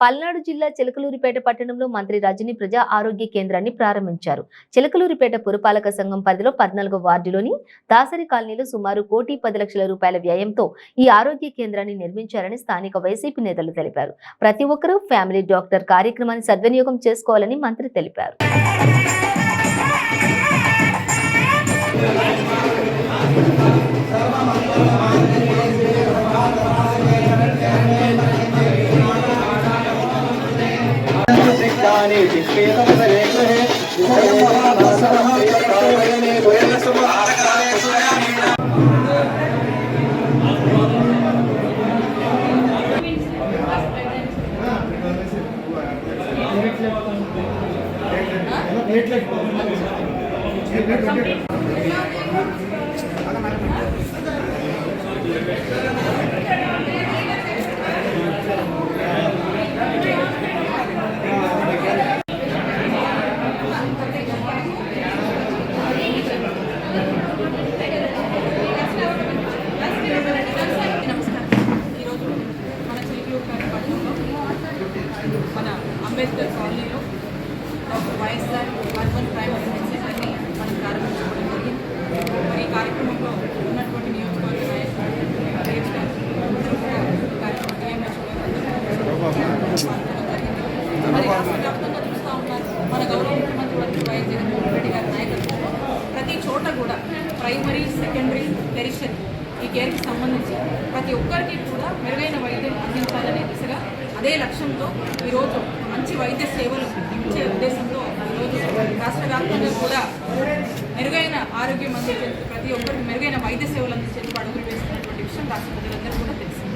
పల్నాడు జిల్లా చిలకలూరిపేట పట్టణంలో మంత్రి రజని ప్రజా ఆరోగ్య కేంద్రాన్ని ప్రారంభించారు. చిలకలూరిపేట పురపాలక సంఘం పరిధిలో 14వ వార్డులోని దాసరి కాలనీలో సుమారు 1,10,00,000 రూపాయల వ్యయంతో ఈ ఆరోగ్య కేంద్రాన్ని నిర్మించారని స్థానిక వైసీపీ నేతలు తెలిపారు. ప్రతి ఒక్కరూ ఫ్యామిలీ డాక్టర్ కార్యక్రమాన్ని సద్వినియోగం చేసుకోవాలని మంత్రి తెలిపారు. మన అంబేద్కర్ కాలనీలో డాక్టర్ వైఎస్ఆర్ అర్బన్ ప్రైవేట్ సెంటర్ని మనం ప్రారంభించుకోవడం జరిగింది. మరి ఈ కార్యక్రమంలో ఉన్నటువంటి నియోజకవర్గ మరి రాష్ట్ర వ్యాప్తంగా చూస్తూ ఉన్నారు. మన గౌరవ ముఖ్యమంత్రి వర్గ వైఎస్ జగన్మోహన్ రెడ్డి గారి నాయకత్వంలో ప్రతి చోట కూడా ప్రైమరీ, సెకండరీ, టెరిషరీ ఈ కేర్కి సంబంధించి ప్రతి ఒక్కరికి కూడా మెరుగైన వైద్యం అందించాలనే దిశగా అదే లక్ష్యంతో ఈరోజు మంచి వైద్య సేవలు ఇచ్చే ఉద్దేశంతో ఈరోజు రాష్ట్ర వ్యాప్తంగా కూడా మెరుగైన ఆరోగ్యం అందించే ప్రతి ఒక్కరికి మెరుగైన వైద్య సేవలు అందించేందుకు అడుగులు వేస్తున్నటువంటి విషయం రాష్ట్ర ప్రజలందరూ కూడా తెలుసు.